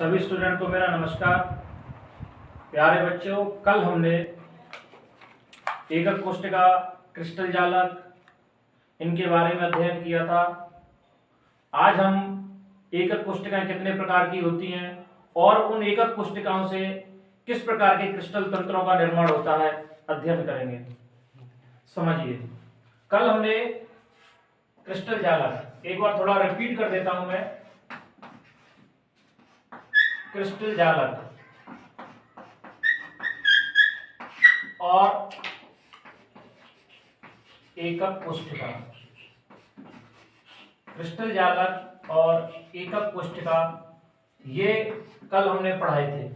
सभी स्टूडेंट को मेरा नमस्कार। प्यारे बच्चों, कल हमने एकक कोष्ठिका, क्रिस्टल जालक इनके बारे में अध्ययन किया था। आज हम एकक कोष्ठिकाएं कितने प्रकार की होती हैं और उन एकक कोष्ठिकाओं से किस प्रकार के क्रिस्टल तंत्रों का निर्माण होता है अध्ययन करेंगे। समझिए, कल हमने क्रिस्टल जालक, एक बार थोड़ा रिपीट कर देता हूं मैं। क्रिस्टल जालक और एकक कोष्ठिका, क्रिस्टल जालक और एकक कोष्ठिका, ये कल हमने पढ़ाए थे।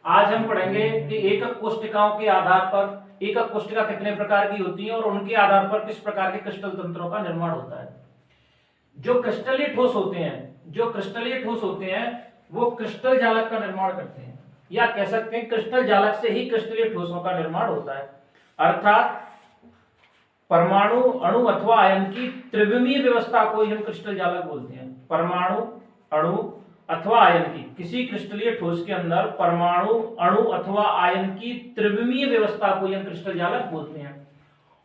आज हम पढ़ेंगे कि एकक कोष्ठिकाओं के आधार पर एकक कोष्ठिका कितने प्रकार की होती है और उनके आधार पर किस प्रकार के क्रिस्टल तंत्रों का निर्माण होता है। जो क्रिस्टलीय ठोस होते हैं वो क्रिस्टल जालक का निर्माण करते हैं, या कह सकते हैं क्रिस्टल जालक से ही क्रिस्टलीय ठोसों का निर्माण होता है। अर्थात परमाणु, अणु अथवा आयन की त्रिविमीय व्यवस्था को हम क्रिस्टल जालक बोलते हैं। परमाणु, अणु अथवा आयन की, किसी क्रिस्टलीय ठोस के अंदर परमाणु, अणु अथवा आयन की त्रिविमीय व्यवस्था को हम क्रिस्टल जालक बोलते हैं।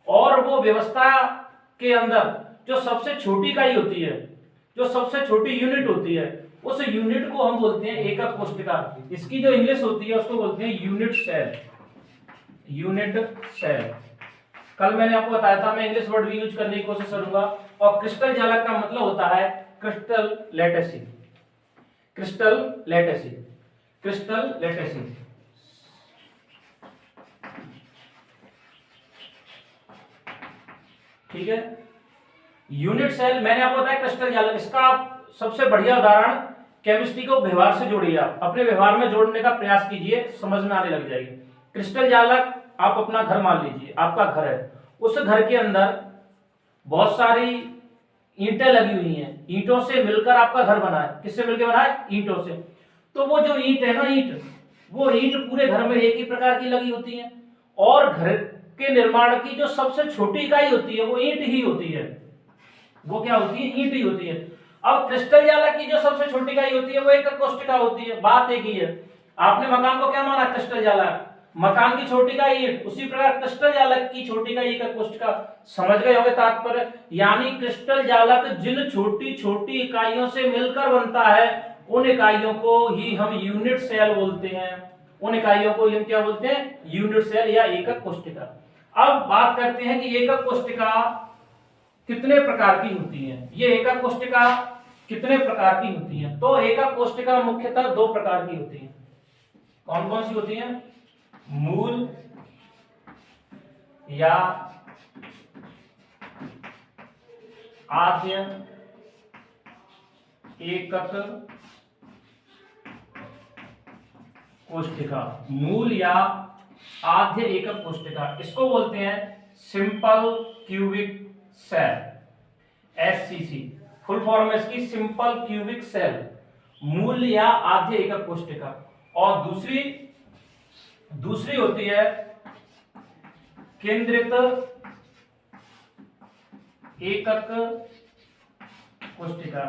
और वो व्यवस्था के अंदर जो सबसे छोटी इकाई होती है, जो सबसे छोटी यूनिट होती है, उस यूनिट को हम बोलते हैं एकक कोष्ठिका। इसकी जो इंग्लिश होती है उसको बोलते हैं यूनिट सेल। यूनिट सेल कल मैंने आपको बताया था, मैं इंग्लिश वर्ड भी यूज करने की कोशिश करूंगा। और क्रिस्टल जालक का मतलब होता है crystal lattice. Crystal lattice, crystal lattice. ठीक है। यूनिट सेल मैंने आपको बताया क्रिस्टल जालक। इसका आप सबसे बढ़िया उदाहरण केमिस्ट्री को व्यवहार से जोड़िए। आप अपने व्यवहार में जोड़ने का प्रयास कीजिए, समझ में आने लग जाएगी। क्रिस्टल जालक, आप अपना घर मान लीजिए, आपका घर है। उस घर के अंदर बहुत सारी ईंटें लगी हुई हैं, ईंटों से मिलकर आपका घर बना है। किससे मिलकर बना है? ईंटों से। तो वो जो ईंट है ना, वो ईंट पूरे घर में एक ही प्रकार की लगी होती है। और घर के निर्माण की जो सबसे छोटी इकाई होती है वो ईंट ही होती है। वो क्या होती है? ईंट ही होती है। अब क्रिस्टल जालक की जो सबसे छोटी इकाई होती है वो एकक कोष्ठिका होती है। बात एक ही है। आपने मकान को क्या माना? क्रिस्टल जालक। मकान की छोटी इकाई ईंट, उसी प्रकार क्रिस्टल जालक की छोटी इकाई एकक कोष्ठिका। समझ गए होंगे तात्पर्य। यानी क्रिस्टल जालक जिन छोटी छोटी इकाइयों से मिलकर बनता है उन इकाइयों को ही हम यूनिट सेल बोलते हैं। उन इकाइयों को हम क्या बोलते हैं? यूनिट सेल या एकक कोष्ठिका। अब बात करते हैं कि एकक कोष्ठिका कितने प्रकार की होती है। ये एकक कोष्ठिका कितने प्रकार की होती है? तो एकक कोष्ठिका मुख्यतः दो प्रकार की होती है। कौन कौन सी होती है? मूल या आद्य एकक कोष्ठिका। मूल या आद्य एकक कोष्ठिका, इसको बोलते हैं simple cubic cell, SCC. Full form है इसकी सिंपल क्यूबिक सेल, मूल या आद्य एकक कोष्ठिका। और दूसरी होती है केंद्रित एकक कोष्ठिका।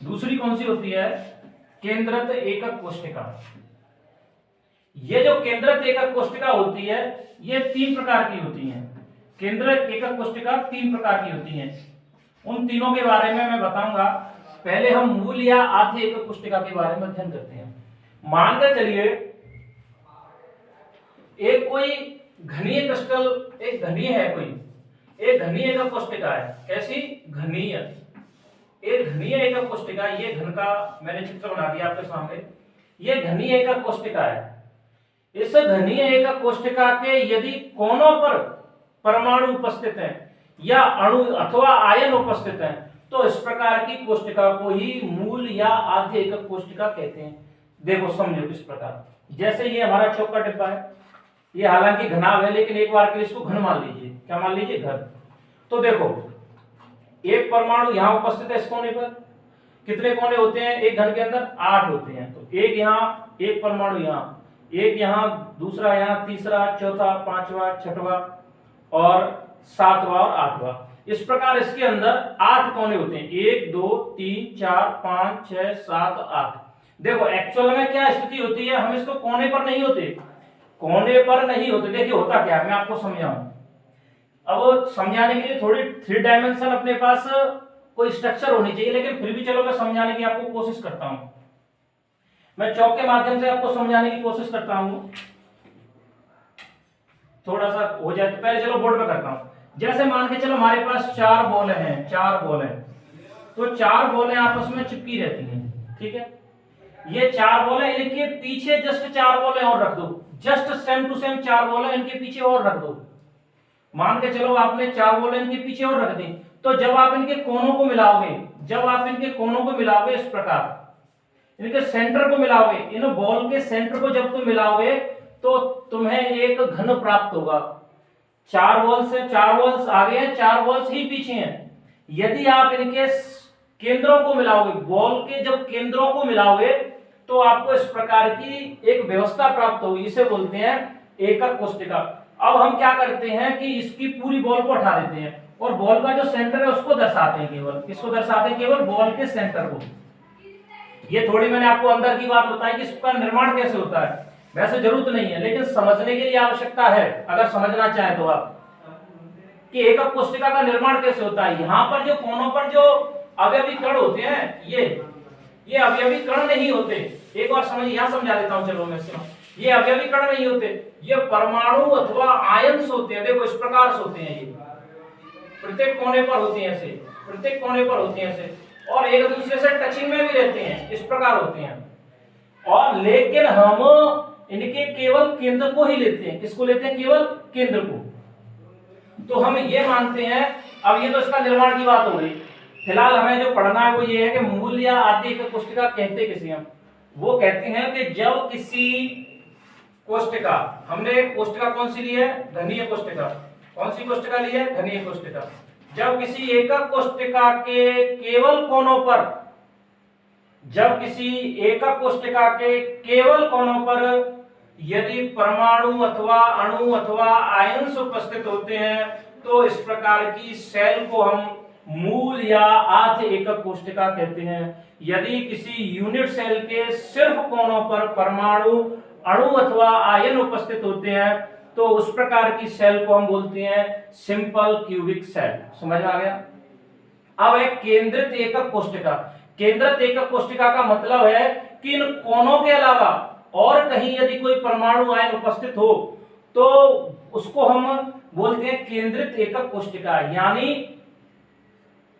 दूसरी कौन सी होती है? केंद्रित एकक कोष्ठिका। ये जो केंद्रित एकक कोष्ठिका होती है ये तीन प्रकार की होती है। केंद्रित एकक कोष्ठिका तीन प्रकार की होती हैं। उन तीनों के बारे में मैं बताऊंगा। पहले हम मूल या आद्य एकक कोष्ठिका के बारे में अध्ययन करते हैं। मानकर चलिए एक कोई घनीय क्रिस्टल, एक घनीय है, कोई एक घनीय एकक कोष्ठिका है। कैसी? घनीय। एक घनीय एकक कोष्ठिका, ये घन का मैंने चित्र बना दिया आपके सामने। ये घनीय एकक कोष्ठिका है। इस घनीय एकक कोष्ठिका के यदि कोनों पर परमाणु उपस्थित हैं या अणु अथवा आयन उपस्थित हैं तो इस प्रकार की कोष्ठिका को ही मूल या आद्य एकक कोष्ठिका कहते हैं। देखो समझो किस प्रकार। जैसे ये हमारा चौक का डिब्बा है, ये हालांकि घनाभ है लेकिन एक बार के लिए इसको घन मान लीजिए। क्या मान लीजिए? घन। तो देखो एक परमाणु यहां उपस्थित है इस कोने पर। कितने कोने होते हैं एक घन के अंदर? 8 होते हैं। तो एक यहाँ, एक परमाणु यहाँ, एक यहाँ, दूसरा यहाँ, तीसरा, चौथा, पांचवा, छठवां और सातवां और आठवां। इस प्रकार इसके अंदर 8 कोने होते हैं, 1 2 3 4 5 6 7 8। देखो एक्चुअल में क्या स्थिति होती है, हम इसको कोने पर नहीं होते, कोने पर नहीं होते। देखिए होता क्या है, मैं आपको समझाऊं। अब समझाने के लिए थोड़ी 3 डायमेंशन अपने पास कोई स्ट्रक्चर होनी चाहिए, लेकिन फिर भी चलो मैं समझाने की आपको कोशिश करता हूं। मैं चौक के माध्यम से आपको समझाने की कोशिश करता हूं, थोड़ा सा हो जाए तो पहले चलो बोर्ड पे करता हूं। जैसे मान के चलो हमारे पास 4 बॉल हैं, 4 बॉल हैं, तो 4 बॉलें आपस में चिपकी रहती हैं, ठीक है। ये 4 बॉल है, इनके पीछे जस्ट 4 बॉलें और रख दो, just same to same 4 ball है, इनके पीछे और रख दो। मान के चलो आपने 4 बॉल इनके पीछे और रख दी, तो जब आप इनके कोनों को मिलाओगे, जब आप इनके कोनों को मिलाओगे इस प्रकार, इनके सेंटर को मिलाओगे, इन बॉल के सेंटर को जब तुम मिलाओगे तो तुम्हें एक घन प्राप्त होगा। 4 बॉल्स है, 4 बॉल्स आगे हैं, 4 बॉल्स ही पीछे हैं। यदि आप इनके केंद्रों को मिलाओगे, बॉल के जब केंद्रों को मिलाओगे तो आपको इस प्रकार की एक व्यवस्था प्राप्त होगी, इसे बोलते हैं एकक कोष्टिका। अब हम क्या करते हैं कि इसकी पूरी बॉल को हटा देते हैं और बॉल का जो सेंटर है उसको दर्शाते हैं, केवल किसको दर्शाते हैं, केवल बॉल के सेंटर को। ये थोड़ी मैंने आपको अंदर की बात बताई कि इसका निर्माण कैसे होता है, वैसे जरूरत नहीं है, लेकिन समझने के लिए आवश्यकता है, अगर समझना चाहे तो आप, कि एकक कोष्टिका का निर्माण कैसे होता है। यहाँ पर जो कोनों पर जो अवयवी कण होते हैं, ये अवयवी कण नहीं होते। एक बार समझिए, यहाँ समझा देता हूँ, चलो मैं इसका, ये अवयवी कण नहीं होते, ये परमाणु अथवा आयंस होते हैं। देखो इस प्रकार से होते हैं, ये प्रत्येक कोने पर होते हैं ऐसे, प्रत्येक कोने पर होते हैं ऐसे, और एक दूसरे से टचिंग में भी रहते हैं, इस प्रकार होते हैं। और लेकिन हम इनके केवल केंद्र को ही लेते हैं, किसको लेते हैं, केवल केंद्र को। तो हम ये मानते हैं, अब ये तो इसका निर्माण की बात हो गई, फिलहाल हमें जो पढ़ना है वो ये है कि मूल या आदि एकक कोष्टिका कहते किसे हम, वो कहते हैं कि जब किसी कोष्टिका, हमने कोष्टिका कौन सी ली है, घनीय कोष्टिका। कौन सी कोष्टिका ली है, घनीय कोष्टिका। जब किसी एकक कोष्टिका के केवल कोनों पर, जब किसी एकक कोष्टिका के केवल कोनों पर यदि परमाणु अथवा अणु अथवा आयंस उपस्थित होते हैं तो इस प्रकार की सेल को हम मूल या आध एकक कोष्टिका कहते हैं। यदि किसी यूनिट सेल के सिर्फ कोनों पर परमाणु अणु अथवा आयन उपस्थित होते हैं तो उस प्रकार की सेल को हम बोलते हैं सिंपल क्यूबिक सेल। समझ में आ गया। अब एक केंद्रित एकक कोष्टिका, केंद्रित एकक कोष्टिका का मतलब है कि इन कोनों के अलावा और कहीं यदि कोई परमाणु आयन उपस्थित हो तो उसको हम बोलते हैं केंद्रित एकक कोष्टिका। यानी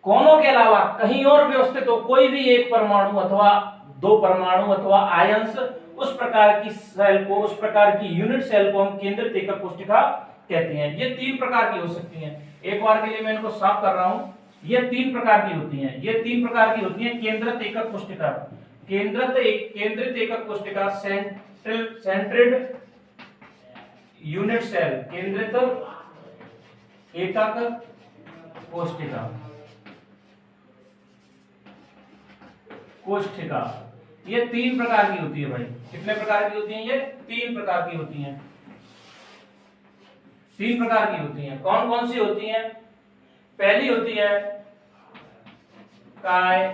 कोनों के अलावा कहीं और व्यवस्थित हो कोई भी एक परमाणु अथवा दो परमाणु अथवा आयंस, उस प्रकार की सेल को, उस प्रकार की यूनिट सेल को हम केंद्रित एकक कोष्टिका कहते हैं। ये 3 प्रकार की हो सकती हैं। एक बार के लिए मैं इनको साफ कर रहा हूं। ये 3 प्रकार की होती हैं, ये 3 प्रकार की होती हैं केंद्रित एकक कोष्टिका। केंद्रित एकक कोष्टिका, सेंट्रेड यूनिट सेल, केंद्रित एकक कोष्टिका, कोष्टिका। ये 3 प्रकार की होती है भाई। कितने प्रकार की होती हैं ये? 3 प्रकार की होती हैं। 3 प्रकार की होती हैं। कौन कौन सी होती हैं? पहली होती है काय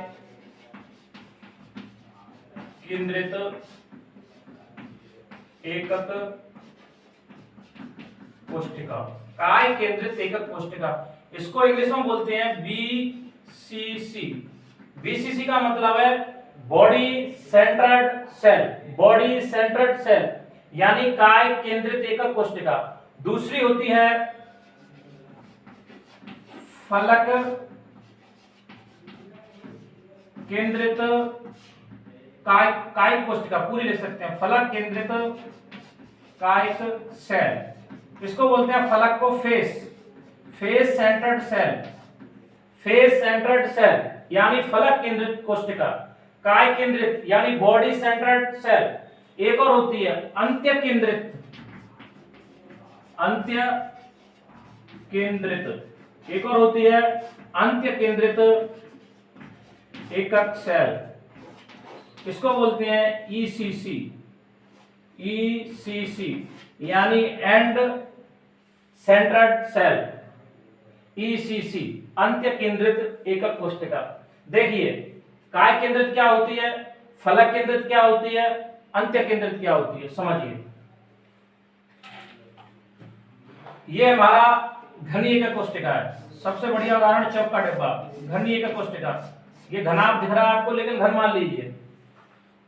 केंद्रित एकक कोष्टिका। काय केंद्रित एकक कोष्टिका, इसको इंग्लिश में बोलते हैं बीसीसी। बीसीसी का मतलब है body centred cell, body centred cell, यानी काय केंद्रित एकक कोष्टिका। दूसरी होती है फलक केंद्रित कायिक कोष्टिका, पूरी लिख सकते हैं, फलक केंद्रित कायिक सेल। इसको बोलते हैं फलक को face centred cell, face centred cell यानी फलक केंद्रित कोष्टिका। काय केंद्रित यानी बॉडी सेंटर्ड सेल। एक और होती है अंत्य केंद्रित, अंत्य केंद्रित। एक और होती है अंत्य केंद्रित एकक सेल, इसको बोलते हैं ईसीसी। ईसीसी यानी एंड सेंटर्ड सेल, ईसीसी, अंत्य केंद्रित एकक कोशिका। देखिए काय केंद्रित क्या होती है, फलक केंद्रित क्या होती है, अंत्य केंद्रित क्या होती है, समझिए। ये हमारा घनीय एकक कोशिका है, सबसे बढ़िया उदाहरण चौक का डिब्बा, घनीय एकक कोशिका। ये घनाभ दिख रहा है आपको, लेकिन घन मान लीजिए।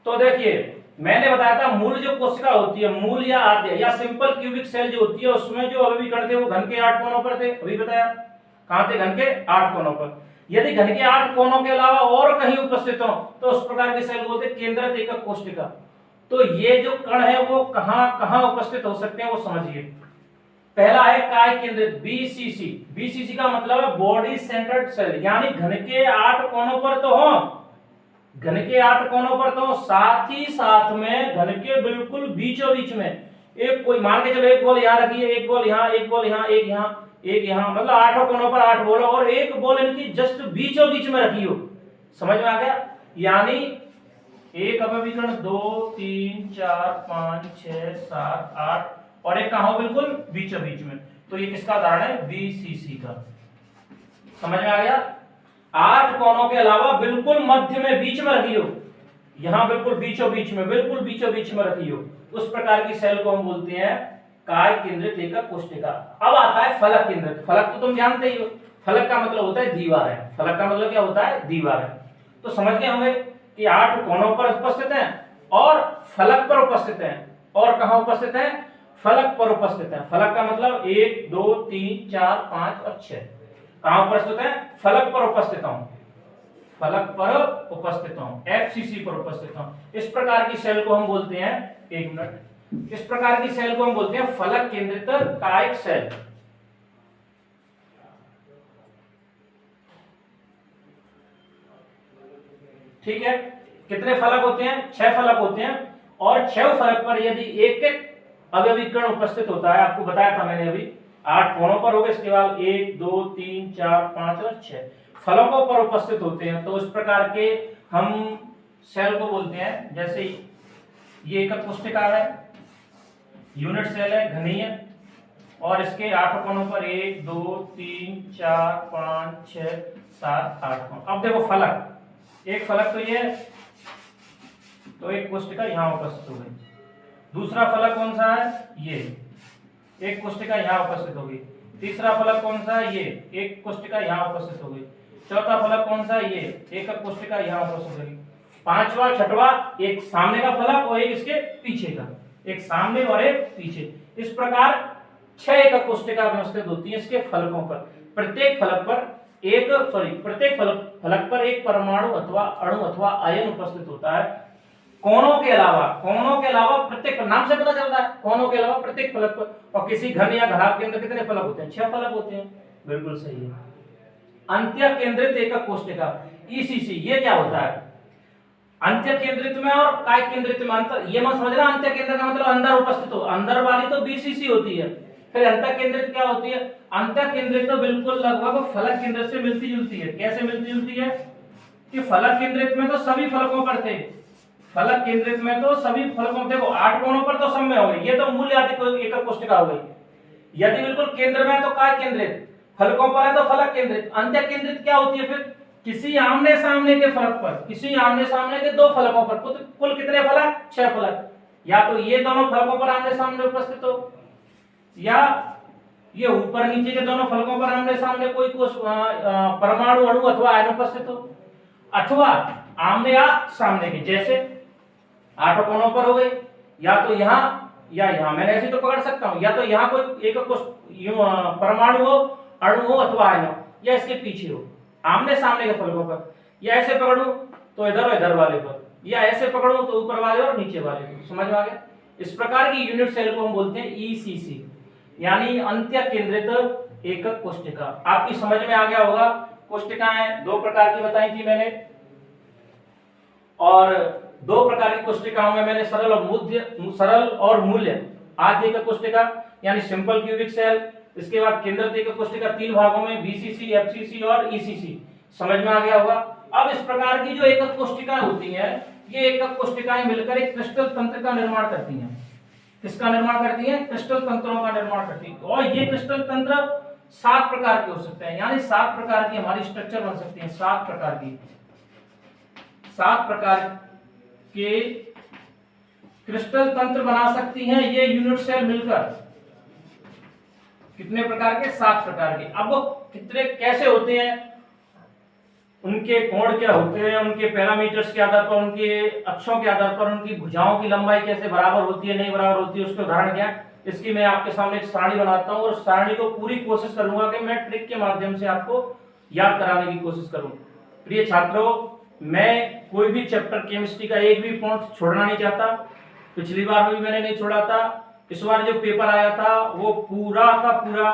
तो देखिए मैंने बताया था मूल जो कोशिका होती है, मूल या आद्य या सिंपल क्यूबिक सेल जो होती है, उसमें जो अवयवीकरण थे वो घन के 8 कोनों पर थे, अभी बताया। कहां थे? घन के 8 कोनों पर। यदि घन के 8 कोनों के अलावा और कहीं उपस्थित हो तो उस प्रकार के सेल बोलते हैं केंद्रित एकक कोशिका। तो ये जो कण है वो कहां कहां उपस्थित हो सकते हैं वो समझिए। पहला है काय केंद्रित, बीसीसी। बीसीसी का मतलब है बॉडी सेंटर्ड सेल, यानी घन के 8 कोनों पर तो हो, घन के 8 कोनों पर तो, साथ ही साथ में घन के बिल्कुल बीचों बीच में एक कोई, मान के चलो एक बॉल यहां रखिए, एक बॉल यहां, एक बॉल यहां, एक यहां, एक यहां, मतलब 8 कोनों पर 8 बॉल, और एक बॉल इनकी जस्ट बीचों बीच में रखी हो। समझ में आ गया? यानी एक अवयवीकरण 2 3 4 5 6 7 8 और एक कहां हो? बिल्कुल बीचों बीच में। तो ये किसका उदाहरण है? बीसीसी का। समझ में आ गया? 8 कोनों के अलावा बिल्कुल मध्य में बीच में रखी हो, यहां बिल्कुल बीचों बीच में, बिल्कुल बीचों बीच में रखी हो, उस प्रकार की सेल को हम बोलते हैं काय केंद्रित एकक कोशिका। अब आता है फलक केंद्रित। फलक तो तुम जानते ही हो, फलक का मतलब होता है दीवार है। फलक का मतलब क्या होता है? दीवार है। तो समझ गए होंगे कि 8 कोनों पर उपस्थित हैं और फलक पर उपस्थित हैं। और कहां उपस्थित हैं? फलक पर उपस्थित हैं। फलक का मतलब 1 2 3 4 5 और 6। कहां उपस्थित है? फलक पर उपस्थित हूं, फलक पर उपस्थित हूं, एफसीसी पर उपस्थित हूं। इस प्रकार की सेल को हम बोलते हैं, एक मिनट, इस प्रकार की सेल को हम बोलते हैं फलक केंद्रित कायिक सेल। ठीक है? कितने फलक होते हैं? 6 फलक होते हैं, और 6 फलक पर यदि एक एक अवयवीकरण उपस्थित होता है, आपको बताया था मैंने अभी, 8 कोनों पर हो गए, इसके बाद 1 2 3 4 5 और 6 फलकों पर उपस्थित होते हैं, तो इस प्रकार के हम सेल को बोलते हैं। जैसे ये एकक कोशिका है, यूनिट सेल है, घनीय, और इसके 8 कोनों पर 1 2 3 4 5 6 7 8 कोण। अब देखो फलक, एक फलक तो ये, तो एक कोशिका यहां उपस्थित हो गई। दूसरा फलक कौन सा है? ये, एक कोशिका यहां उपस्थित होगी। तीसरा फलक कौन सा है? ये, एक कोशिका यहां उपस्थित होगी। चौथा फलक कौन सा है? ये, एक कोशिका यहां उपस्थित होगी। पांचवा छठवा, एक सामने का फलक और एक इसके पीछे का, एक सामने और एक पीछे। इस प्रकार 6 एकक कोशिका व्यवस्थित होती है इसके फलकों पर। प्रत्येक फलक पर एक परमाणु अथवा अणु अथवा आयन उपस्थित होता है। कोनों के अलावा प्रत्येक, नाम से पता चलता है, कोनों के अलावा प्रत्येक फलक पर। और किसी घन या घनाभ के अंदर कितने फलक होते हैं? 6 फलक होते हैं। बिल्कुल सही है। अंत्य केंद्रित एकक कोशिका, ईसीसी, ये क्या होता है? अंत्य केंद्रित में और काय केंद्रित में अंतर, ये मत समझना। अंत्य केंद्र का मतलब अंदर उपस्थित हो, अंदर वाली तो बीसीसी होती है। फिर अंत्य केंद्रित क्या होती है? अंत्य केंद्रित तो बिल्कुल लगभग फलक केंद्र से मिलती जुलती है। कैसे मिलती जुलती है? कि फलक केंद्रित में तो सभी फलकों पर थे, फलक केंद्रित में तो सभी फलकों, देखो 8 कोनों पर तो सब में हो गई, ये तो मूल एकक कोशिका हो गई। यदि बिल्कुल केंद्र में है तो काय केंद्रित, फलकों पर है तो फलक केंद्रित। अंत्य केंद्रित क्या होती है? फिर किसी आमने सामने के फलक पर, किसी आमने सामने के 2 फलकों पर, कुल कितने फलक? 6 फलक। या तो ये दोनों फलकों पर आमने सामने उपस्थित हो, या ये ऊपर नीचे के दोनों फलकों पर आमने सामने कोई परमाणु अणु अथवा आयन उपस्थित हो, अथवा आमने या सामने के, जैसे 8 कोनों पर हो गई, या तो यहाँ या यहाँ, मैंने ऐसे तो पकड़ सकता हूं, या तो यहाँ कोई एक परमाणु हो, अणु हो अथवा आयन हो, या इसके पीछे हो, आमने सामने के फलकों पर। या ऐसे पकड़ूं तो इधर और इधर वाले पर, या ऐसे पकड़ूं तो ऊपर वाले और नीचे वाले पर। समझ में आ गया? इस प्रकार की यूनिट सेल को हम बोलते हैं ईसीसी, यानी अंत्य केंद्रित एकक कोशिका। आपकी समझ में आ गया होगा। कोशिकाएं 2 प्रकार की बताई थी मैंने, और 2 प्रकार की कोशिकाओं में मैंने सरल और मूल्य आद्य एकक कोशिका यानी सिंपल क्यूबिक सेल, इसके बाद केंद्रित एकक कोशिका 3 भागों में, बीसीसी, एफसीसी और ईसीसी। समझ में आ गया होगा। अब इस प्रकार की जो एकक कोशिकाएं होती हैं, ये एकक कोशिकाएं मिलकर एक क्रिस्टल तंत्र का निर्माण करती हैं। किसका निर्माण करती हैं? क्रिस्टल तंत्रों का निर्माण करती हैं। और ये क्रिस्टल तंत्र 7 प्रकार के हो सकते हैं, यानी 7 प्रकार की हमारी स्ट्रक्चर बन सकती है। 7 प्रकार की, 7 प्रकार के क्रिस्टल तंत्र बना सकती हैं ये यूनिट सेल मिलकर। कितने प्रकार के? 7 प्रकार के। अब वो कितने कैसे होते हैं, उनके कोण क्या होते हैं, उनके पैरामीटर्स के आधार पर, उनके अक्षों के आधार पर, उनकी भुजाओं की लंबाई कैसे बराबर होती है नहीं बराबर होती है, उसके उदाहरण क्या है, इसकी मैं आपके सामने एक सारणी बनाता हूं और सारणी को पूरी कोशिश करूंगा कि मैं ट्रिक के माध्यम से आपको याद कराने की कोशिश करूं। प्रिय छात्रों, मैं कोई भी चैप्टर केमिस्ट्री का एक भी पॉइंट छोड़ना नहीं चाहता। पिछली बार भी मैंने नहीं छोड़ा था, इस बार जो पेपर आया था वो पूरा का पूरा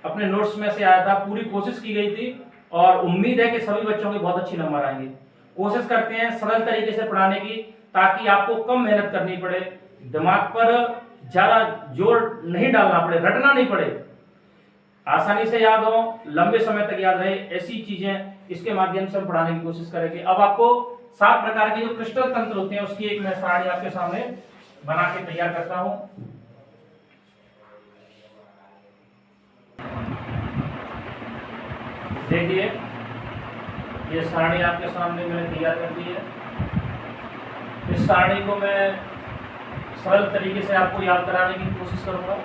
अपने नोट्स में से आया था, पूरी कोशिश की गई थी और उम्मीद है कि सभी बच्चों के बहुत अच्छे नंबर आएंगे। कोशिश करते हैं सरल तरीके से पढ़ाने की, ताकि आपको कम मेहनत करनी पड़े, दिमाग पर ज्यादा जोर नहीं डालना पड़े, रटना नहीं पड़े, आसानी से याद हो, लंबे समय तक याद रहे, ऐसी चीजें इसके माध्यम से हम पढ़ाने की कोशिश करेंगे। अब आपको 7 प्रकार के जो क्रिस्टल तंत्र होते हैं उसकी एक मैं सारणी आपके सामने बना के तैयार करता हूं। देखिए, ये सारणी आपके सामने मैंने तैयार कर दी है। इस सारणी को मैं सरल तरीके से आपको याद कराने की कोशिश करूंगा।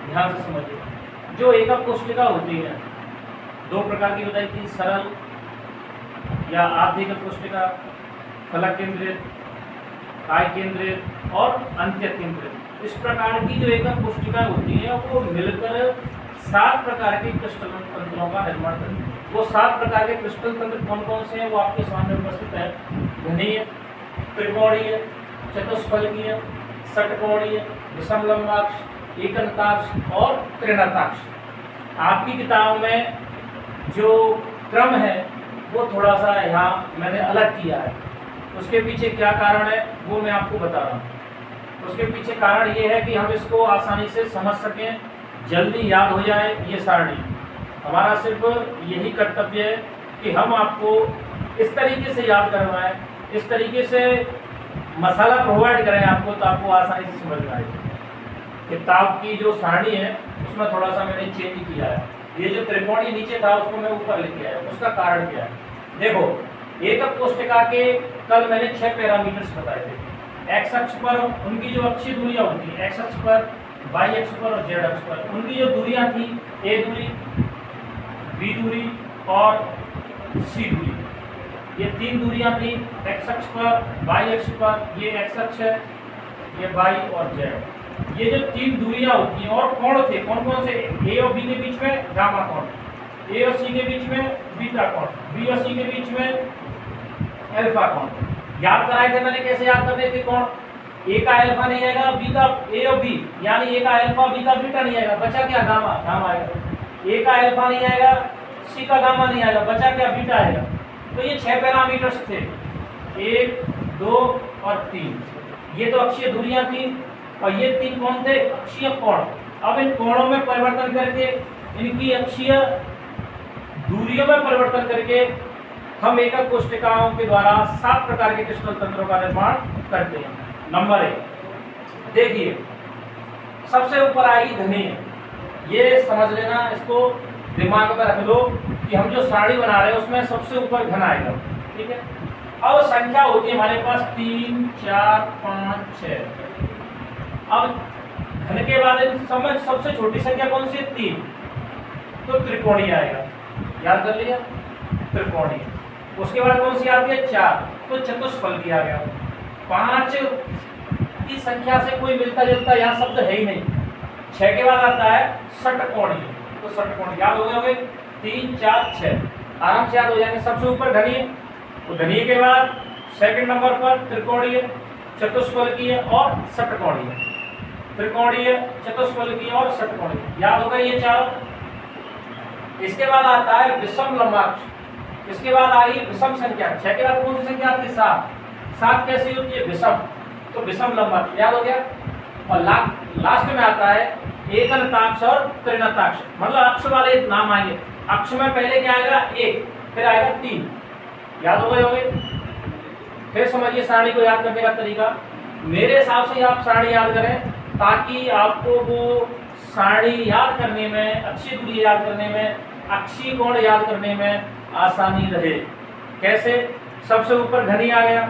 ध्यान से समझिए। जो एकक कोशिका होती है, 2 प्रकार की बताई थी, सरल या आर्ध कोशिका, फलक केंद्रित, काय केंद्रित और अंत्य केंद्रित। इस प्रकार की जो एकक कोशिकाएं होती हैं वो मिलकर 7 प्रकार के क्रिस्टल तंत्रों का निर्माण करती है। वो 7 प्रकार के क्रिस्टल तंत्र कौन कौन से हैं वो आपके सामने उपस्थित है। घनीय, त्रिकोणीय, चतुष्फलकीय, षटकोणीय, विषमलंबाक्ष, एकनताक्ष और त्रिनताक्ष। आपकी किताब में जो क्रम है वो थोड़ा सा यहाँ मैंने अलग किया है। उसके पीछे क्या कारण है वो मैं आपको बता रहा हूँ। उसके पीछे कारण ये है कि हम इसको आसानी से समझ सकें, जल्दी याद हो जाए ये सारणी। हमारा सिर्फ यही कर्तव्य है कि हम आपको इस तरीके से याद करवाएं, इस तरीके से मसाला प्रोवाइड करें आपको, तो आपको आसानी से समझ में आए। किताब की जो सारणी है उसमें थोड़ा सा मैंने चेंज किया है। ये जो त्रिकोणीय नीचे था उसको मैं ऊपर लेके आया। उसका कारण क्या है? देखो, एकक कोशिका के कल मैंने 6 पैरामीटर्स बताए थे। एक्स अक्ष पर उनकी जो अक्षीय दूरियां होती हैं, एक्स अक्ष पर, वाई अक्ष पर और जेड अक्ष पर, उनकी जो दूरियां थी, ए दूरी, बी दूरी और सी दूरी, ये 3 दूरियां थी। एक्स अक्ष पर, वाई अक्ष पर, ये एक्स अक्ष है, ये वाई और जेड। ये जो 3 दूरियां होती हैं और कोण थे, कौन कौन से? ए और बी के बीच में गामा कोण, ए और सी के बीच में बीटा कोण, बी और सी के बीच में अल्फा कोण। याद कराए थे मैंने, कैसे याद करते थे कोण? ए का अल्फा नहीं आएगा, बी का, ए और बी यानी ए का अल्फा, बी का बीटा नहीं आएगा, बचा क्या? गामा। गामा आएगा। ए का अल्फा नहीं आएगा, सी का गामा नहीं आएगा, बचा क्या? बीटा आएगा। तो ये 6 पैरामीटर्स थे, 1, 2 और 3। ये तो अक्षीय दूरियां थी और ये 3 कौन थे? अक्षीय कोण। अब इन कोणों में परिवर्तन करके, इनकी अक्षीय दूरियों में परिवर्तन करके हम एकक कोशिकाओं के द्वारा 7 प्रकार के क्रिस्टल तंत्रों का निर्माण करते हैं। नंबर 1, देखिए, सबसे ऊपर आएगी घनीय। ये समझ लेना, इसको दिमाग में रख लो कि हम जो सारणी बना रहे हैं उसमें सबसे ऊपर घन आएगा। ठीक है। अब संख्या होती है हमारे पास 3, 4, 5, 6। अब घन के बाद समझ सबसे छोटी संख्या कौन सी है? 3। तो त्रिकोणीय आएगा। याद कर लिया? त्रिकोणीय। उसके बाद कौन सी आती है? 4। तो चतुष्फलकीय आ गया। 5 की संख्या से कोई मिलता जुलता यहाँ शब्द है ही नहीं। 6 के बाद आता है षटकोणीय। तो षटकोणीय याद हो गए? 3, 4, 6 आराम से याद हो जाएंगे। सबसे ऊपर घनीय, तो घनीय के बाद सेकंड नंबर पर त्रिकोणीय, चतुष्फलकीय और षटकोणीय। त्रिकोणीय, चतुष्फलकीय और षटकोणीय याद हो गए ये 4। इसके बाद आता है विषम लंबाक्ष। इसके बाद आई विषम संख्या। 6 के बाद कौन सी संख्या आती है? 7। 7 कैसी होती है? विषम। तो विषम लंबाक्ष याद हो गया। और लास्ट में आता है एकनताक्ष और त्रिनताक्ष, मतलब अक्ष वाले नाम आएंगे। अक्ष में पहले क्या आएगा? 1, फिर आएगा 3। याद हो गए? फिर समझिए सारणी को याद करने का तरीका। मेरे हिसाब से आप सारणी याद करें ताकि आपको वो सारणी याद करने में, अक्षीय दूरी याद करने में, अक्षीय कोण याद करने में आसानी रहे। कैसे? सबसे ऊपर घनी आ गया,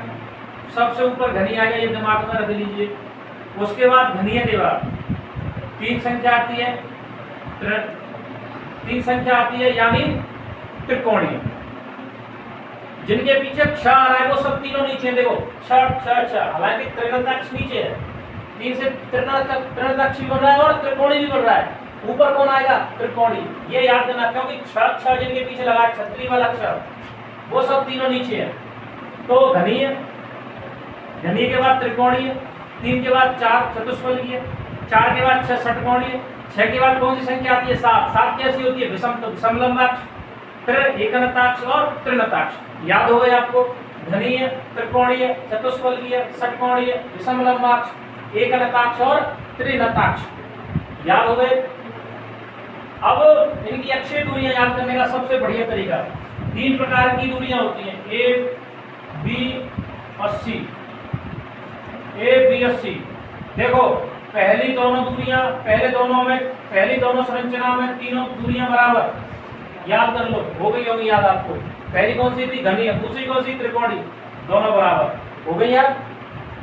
सबसे ऊपर घनी आ गया, ये दिमाग में रख लीजिए। उसके बाद घनीय के बाद 3 संख्या आती है, 3 संख्या आती है यानी त्रिकोणीय। जिनके पीछे क्ष आ रहा है वो सब तीनों नीचे हैं, देखो क्ष क्ष क्ष, हालांकि त्रिगणताक्ष नीचे है, 3 से त्रिगणताक्ष भी बन रहा है और त्रिकोणी भी बन रहा है। ऊपर कौन आएगा? त्रिकोणी। ये याद करना, क्योंकि क्ष क्ष जिनके पीछे लगा है क्षत्रिय वाला क्ष, वो सब तीनों नीचे है। तो घनीय, घनीय के बाद त्रिकोणीय, 3 के बाद 4 चतुष्फलकीय, 4 के बाद 6 षटकोणीय, 6 के बाद कौन सी संख्या आती है? 7। 7 कैसी होती है? विषम, तो विषम लंबाक्ष, फिर एकनताक्ष और त्रिनताक्ष। याद हो गए आपको? घनीय, त्रिकोणीय, चतुष्फलकीय, षटकोणीय, विषम लंबाक्ष, एकनताक्ष और त्रिनताक्ष। याद हो गए? अब इनकी अक्षीय दूरियां याद करने का सबसे बढ़िया तरीका, 3 प्रकार की दूरियां होती हैं, ए बी और सी। ए बी और सी, देखो पहली दोनों दूरियां, पहली दोनों संरचना में तीनों दूरियां बराबर, याद कर लो, हो गई होगी याद आपको। पहली कौन सी थी? घनीय, दूसरी कौन सी? त्रिकोणी, दोनों बराबर, हो गई याद,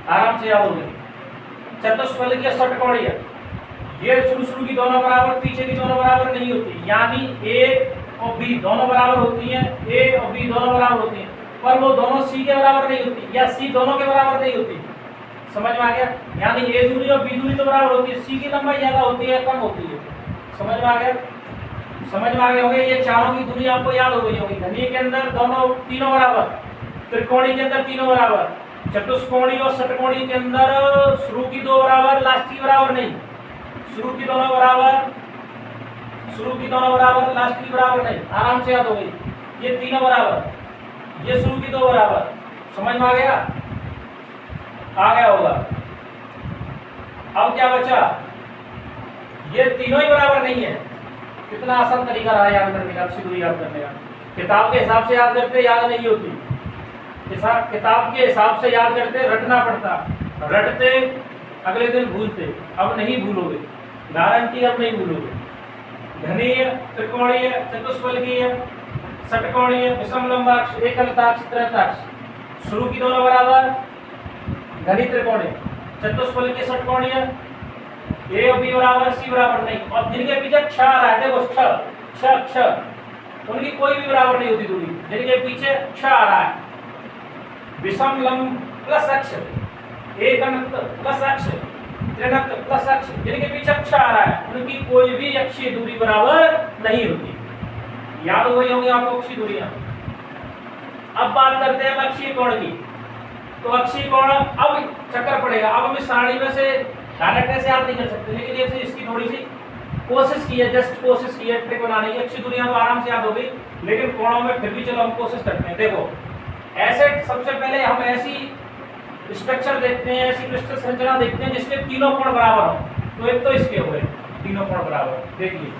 आराम से याद हो गई। चतुष्फलकीय, षटकोणीय, ये शुरू की दोनों बराबर, पीछे की दोनों बराबर नहीं होती, यानी ए और बी दोनों बराबर होती हैं, ए और बी दोनों बराबर होती हैं, पर वो दोनों सी के बराबर नहीं होती, या सी दोनों के बराबर नहीं होती। समझ में आ गया? यानी ए दूरी और बी दूरी तो बराबर होती है, सी की लंबाई ज्यादा होती है, कम होती है। समझ में आ गया? समझ में आ गए होंगे? ये चारों की दूरी आपको याद हो गई होगी। घनीय के अंदर दोनों तीनों बराबर, त्रिकोणी के अंदर तीनों बराबर, चतुष्कोणी और षटकोणी के अंदर शुरू की 2 बराबर, लास्ट की बराबर नहीं। शुरू की दोनों बराबर, लास्ट की बराबर नहीं, आराम से याद हो गई। ये तीनों बराबर, ये शुरू की 2 बराबर। समझ में आ गया? आ गया होगा। अब क्या बचा? ये तीनों ही बराबर नहीं है। कितना आसान तरीका रहा याद करने का, अक्षीय दूरी याद करने का। किताब के हिसाब से याद करते, याद नहीं होती। किताब के हिसाब से याद करते, रटना पड़ता, रटते अगले दिन भूलते। अब नहीं भूलोगे, गारंटी, अब नहीं भूलोगे। घनीय, त्रिकोणीय, चतुष्फलकीय, षटकोणीय, विषम लंबाक्ष, एकनताक्ष, त्रिनताक्ष। शुरू की दोनों बराबर, घनी त्रिकोणीय, चतुष्फलकीय, षटकोणीय, ए और बी बराबर, सी बराबर नहीं। और जिनके पीछे क्ष आ रहा है, देखो क्ष क्ष क्ष, उनकी कोई भी बराबर नहीं होती दूरी। जिनके पीछे क्ष आ रहा है, विषम लंब प्लस अक्ष, एकनत प्लस अक्ष, त्रिनत प्लस अक्ष, जिनके पीछे क्ष आ रहा है, उनकी कोई भी अक्षीय दूरी बराबर नहीं होती। याद हो गई होंगी आपको अक्षीय दूरियां। अब बात करते हैं अक्षीय कोण की। तो अक्षीय कोण, अब चक्कर पड़ेगा। अब हम इस सारणी में से डायरेक्ट ऐसे याद नहीं कर सकते, लेकिन जैसे इसकी थोड़ी सी कोशिश की है, जस्ट कोशिश की है ट्रिक बनाने की। अक्षीय दूरियां तो आराम से याद हो गई, लेकिन कोणों में फिर भी चलो हम कोशिश करते हैं। देखो ऐसे सबसे पहले हम ऐसी स्ट्रक्चर देखते हैं, ऐसी क्रिस्टल संरचना देखते हैं जिसके तीनों कोण बराबर हो। तो एक तो इसके हुए तीनों कोण बराबर, देखिए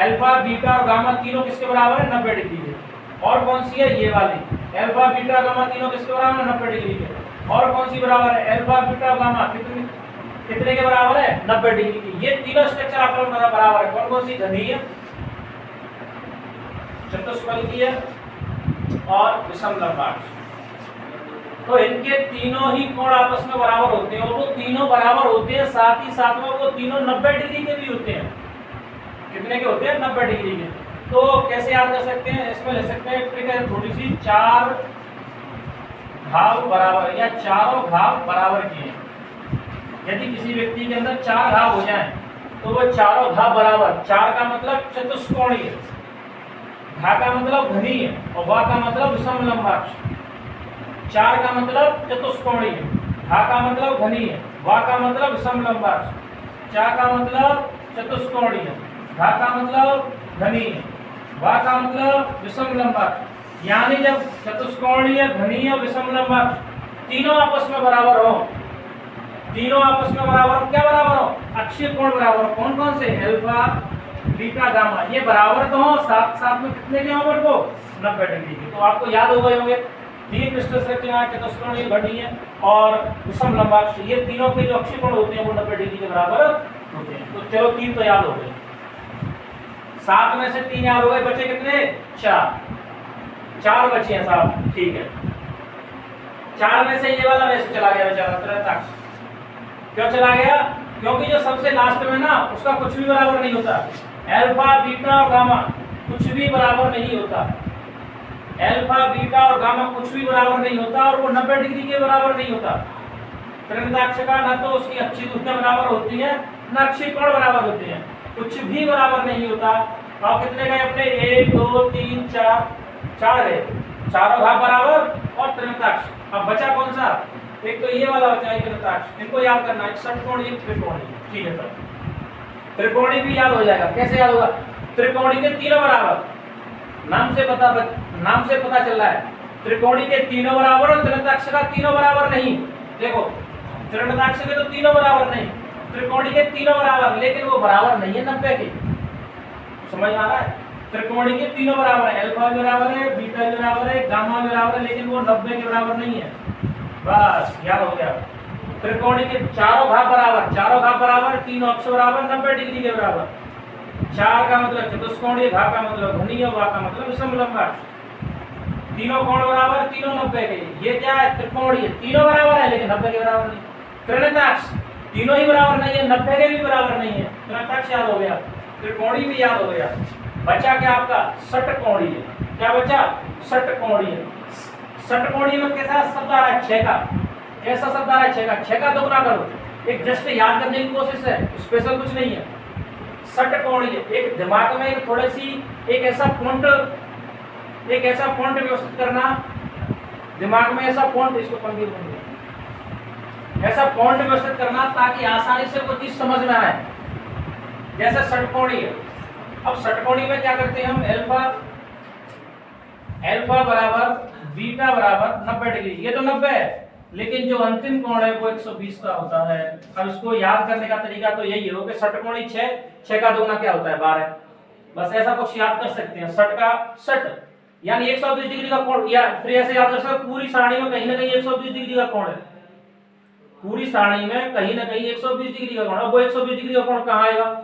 अल्फा, बीटा और गामा तीनों किसके बराबर है? 90 डिग्री के। और कौन सी है? ये वाली। अल्फा, बीटा, गामा तीनों किसके बराबर है? 90 डिग्री के। और कौन सी बराबर है? अल्फा, बीटा, गामा कितने के बराबर है? 90 डिग्री की। ये तीनों स्ट्रक्चर आपको बराबर है। कौन कौन सी? घनीय, चतुष्फलकीय और विषम लंबाक्ष। तो इनके तीनों ही कोण आपस में बराबर होते हैं, और वो तीनों बराबर होते हैं, साथ ही साथ में वो तीनों 90 डिग्री के भी होते हैं। कितने के होते हैं? 90 डिग्री के। तो कैसे याद कर सकते हैं? इसमें ले सकते हैं ट्रिक है थोड़ी सी, 4 घाव बराबर या चारों घाव बराबर किए। यदि किसी व्यक्ति के अंदर 4 घाव हो जाएं, तो वो चारों घाव बराबर, 4 का मतलब चतुष्कोणीय, घा का मतलब घनीय और वा का मतलब विषम लंबाक्ष। 4 का मतलब चतुष्कोणीय, घा का मतलब घनीय, वा का मतलब विषम लंबाक्ष, चा का मतलब चतुष्कोणीय, घा का मतलब घनीय, वा का मतलब विषम लंबाक्ष। यानी जब चतुष्कोणीय, घनीय, विषम लंबाक्ष तीनों आपस में बराबर हो, तीनों आपस में बराबर हो, क्या बराबर हो? अक्षीय कोण बराबर हो। कौन कौन से? अल्फा, बीटा, गामा, ये बराबर तो हो, साथ साथ में कितने के हो वो? 90 डिग्री के। तो आपको याद हो गए होंगे 3 क्रिस्टल संरचना, चतुष्कोणीय, घनीय और विषम लंबाक्ष, ये तीनों के जो अक्षीय कोण होते हैं वो 90 डिग्री के बराबर होते हैं। तो चलो 3 तो याद हो गए, 7 में से 3 याद हो गए, बचे कितने? 4 बचे हैं साहब, ठीक है। 4 में से ये वाला वैसे चला गया बेचारा तृतीयाक्ष। क्यों चला गया? क्योंकि जो सबसे लास्ट में ना उसका कुछ भी बराबर नहीं होता, अल्फा बीटा और गामा कुछ भी बराबर नहीं होता, अल्फा बीटा और गामा कुछ भी बराबर नहीं होता, और वो 90 डिग्री के बराबर नहीं होता। तृतीयाक्ष का ना तो उसकी अक्षीय दूरियां बराबर होती है, ना अक्षीय कोण बराबर होते हैं, कुछ भी बराबर नहीं होता। और कितने गए अपने? 1 2 3 4 गए, चारों भाग बराबर और तृतीयाक्ष। अब बचा कौन सा? एक तो ये वाला बचा तृतीयाक्ष, इनको याद करना है, षटकोणीय त्रिकोणीय, ठीक है सर। त्रिकोणीय भी याद हो जाएगा, कैसे याद होगा? त्रिकोणीय के तीनों बराबर, नाम से पता चल रहा है, त्रिकोणीय के तीनों बराबर और तृतीयाक्ष का तीनों बराबर नहीं। देखो तृतीयाक्ष के तो तीनों बराबर नहीं, त्रिकोणीय के तीनों बराबर, लेकिन वो बराबर नहीं है 90 के। समझ आ रहा है? त्रिकोणीय के तीनों बराबर है, अल्फा भी बराबर है, बीटा भी बराबर है, गामा भी बराबर है, लेकिन वो 90 के बराबर नहीं है। बस याद हो गया। त्रिकोणीय के चारों भाग बराबर, तीनों अक्ष बराबर, 90 डिग्री के बराबर। 4 का मतलब चतुष्कोणीय, घा का मतलब घनीय, वा का मतलब विषमलंबाक्ष। तीनों कोण बराबर, तीनों 90 के। ये क्या है? त्रिकोणीय, तीनों बराबर है लेकिन 90 के बराबर नहीं। तृतीयाक्ष तीनों ही बराबर नहीं है, 90 के भी बराबर नहीं है। तृतीयाक्ष याद हो गया, त्रिकोणीय भी याद हो गया। बचा क्या आपका? षटकोणीय। क्या बचा? षटकोणीय। षटकोणीय में कैसा शब्द आ रहा है? 6 का। कैसा शब्द आ रहा है? 6 का। 6 का दोगुना करो, एक जस्ट याद करने की कोशिश है, स्पेशल कुछ नहीं है। षटकोणीय, एक दिमाग में एक थोड़ी सी एक ऐसा फॉन्ट व्यवस्थित करना, दिमाग में ऐसा फॉन्ट, इसको पंक्ति बोलते, ऐसा फॉन्ट व्यवस्थित करना ताकि आसानी से वो चीज समझ में आए। जैसे षटकोणीय, अब षटकोणीय में क्या करते हैं हम? अल्फा बराबर बीटा बराबर 90 डिग्री, ये तो 90 है, लेकिन जो अंतिम कोण है वो 120 का होता है। अब इसको याद करने का तरीका तो यही हो कि षटकोणीय 6 का दोगुना क्या होता है? 12। बस ऐसा कुछ याद कर सकते हैं, षट का षट यानी 120 डिग्री का कोण, या फिर ऐसे याद कर सकते हैं पूरी सारणी में कहीं ना कहीं 120 डिग्री का कोण है, पूरी सारणी में कहीं ना कहीं 120 डिग्री का कोण। अब वो 120 डिग्री का कोण कहाँ आएगा?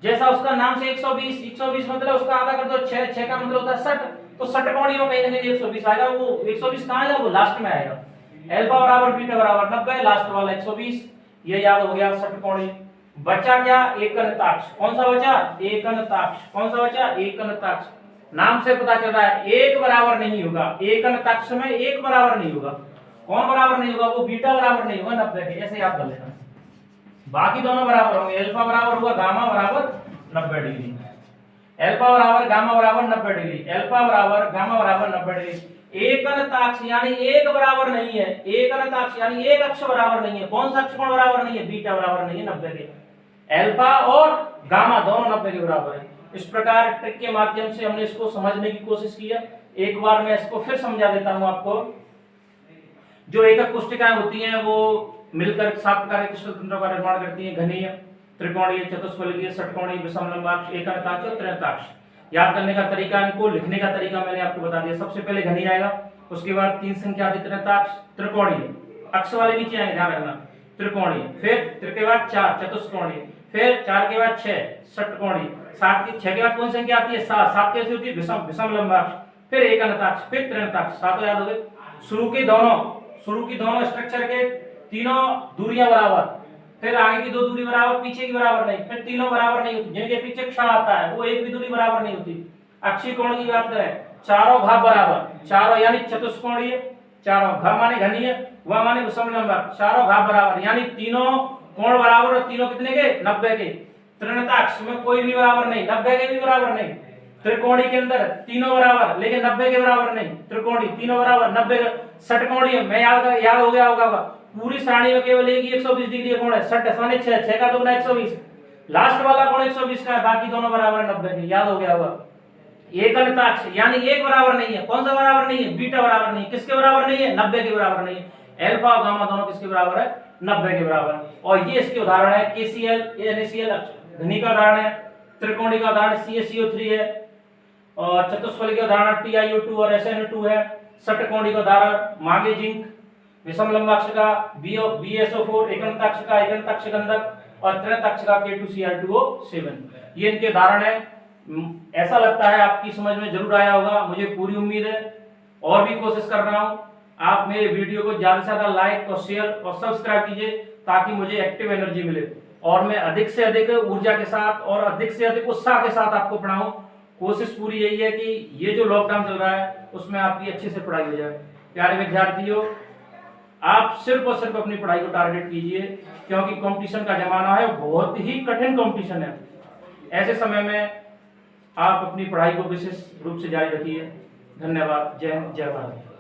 जैसा उसका नाम से 120 मतलब उसका आधा कर दो 6 का मतलब होता है 60, तो षटकोणीय में कहीं ना कहीं 120 आएगा। वो 120 कहाँ आएगा? वो लास्ट में आएगा। अल्फा बराबर बीटा बराबर 90, लास्ट वाला 120, ये याद हो गया षटकोणीय। बचा क्या? एकनताक्ष। कौन सा बचा? एकनताक्ष। कौन सा बचा? एकनताक्ष। नाम से पता चल रहा है एक बराबर नहीं होगा, एकनताक्ष में एक बराबर नहीं होगा। कौन बराबर नहीं होगा? वो बीटा बराबर नहीं होगा 90 के, ऐसे याद कर लेना। बाकी दोनों बराबर होंगे, अल्फा बराबर हुआ गामा बराबर 90 डिग्री, अल्फा बराबर गामा बराबर 90 डिग्री, अल्फा बराबर गामा बराबर 90 डिग्री। एकनताक्ष यानी एक बराबर नहीं है, एकनताक्ष यानी एक अक्ष बराबर नहीं है। कौन सा अक्ष कोण बराबर नहीं है? बीटा बराबर नहीं है 90 के। अल्फा और गामा दोनों 90 के बराबर है। इस प्रकार ट्रिक के माध्यम से हमने इसको समझने की कोशिश की है। एक बार मैं इसको फिर समझा देता हूं आपको। जो एकक कोष्टिकाएं होती हैं वो मिलकर 7 प्रकार के क्रिस्टल तंत्रों का निर्माण करती हैं: घनीय, त्रिकोणीय, चतुष्फलकीय, षटकोणीय, विषमलंबाक्ष, एकनताक्ष और तृतीयाक्ष। याद करने का तरीका, इनको लिखने का तरीका मैंने आपको बता दिया। सबसे पहले घनीय आएगा, उसके बाद 3 संख्या आती तृतीयाक्ष, त्रिकोणीय, अक्ष वाले नीचे आएंगे ध्यान रखना, त्रिकोणीय, फिर त्रि के बाद 4 चतुष्कोणीय, फिर 4 के बाद 6 षटकोणीय, 6 के बाद कौन सी संख्या आती है? 7 कैसे होती है? विषमलंबाक्ष, फिर एकनताक्ष, फिर तृतीयाक्ष। 7 याद हो गए। शुरू की दोनों स्ट्रक्चर के तीनों दूरियां बराबर, फिर आगे की 2 दूरी बराबर, पीछे की बराबर नहीं, फिर तीनों बराबर नहीं होती। जिनके पीछे क्षण आता है वो एक भी दूरी बराबर नहीं होती। अक्षीय कोण की बात करें, चारों भाग बराबर, चारों यानी चतुष्कोणीय, चारों घ माने घनीय, व माने विषमलंबाक्ष, चारों भाग बराबर यानी तीनों कोण बराबर और तीनों कितने के? 90 के। तृतीयाक्ष में कोई भी बराबर नहीं, 90 के भी बराबर नहीं। त्रिकोणीय के अंदर तीनों बराबर लेकिन 90 के बराबर नहीं, त्रिकोणीय तीनों बराबर 90 के। षटकोणीय में याद हो गया होगा, पूरी सारणी में केवल एक ही 120 डिग्री का कोण है, षट माने 6 का दोगुना 120, लास्ट वाला कोण 120 का है, बाकी दोनों बराबर 90 के। याद हो गया होगा। एकनताक्ष यानी एक बराबर नहीं है। कौन सा बराबर नहीं है? बीटा बराबर नहीं है। किसके बराबर नहीं है? 90 के बराबर नहीं है। अल्फा और गामा दोनों किसके बराबर है? 90 के बराबर। और ये इसके उदाहरण है KCl, NaCl घनी का उदाहरण है, त्रिकोणीय का उदाहरण CaCO3 है, और चतुष्फलकीय का उदाहरण TiO2 और SnO2 है, षटकोणीय का उदाहरण मांगे जिंक, विषमलंबाक्ष का BSO4, एकनताक्ष का एकनताक्ष गंधक, और त्रित अक्षरा K2Cr2O7। ये इनके उदाहरण है। ऐसा लगता है आपकी समझ में जरूर आया होगा, मुझे पूरी उम्मीद है। और भी कोशिश कर रहा हूं, आप मेरे वीडियो को ज्यादा से ज्यादा लाइक और शेयर और सब्सक्राइब कीजिए ताकि मुझे एक्टिव एनर्जी मिले और मैं अधिक से अधिक ऊर्जा के साथ और अधिक से अधिक उत्साह के साथ आपको पढ़ाऊं। कोशिश पूरी यही है कि ये जो लॉकडाउन चल रहा है उसमें आपकी अच्छे से पढ़ाई हो जाए। प्यारे विद्यार्थियों, आप सिर्फ और सिर्फ अपनी पढ़ाई को टारगेट कीजिए, क्योंकि कंपटीशन का जमाना है, बहुत ही कठिन कंपटीशन है। ऐसे समय में आप अपनी पढ़ाई को विशेष रूप से जारी रखिए। धन्यवाद। जय हिंद, जय भारत।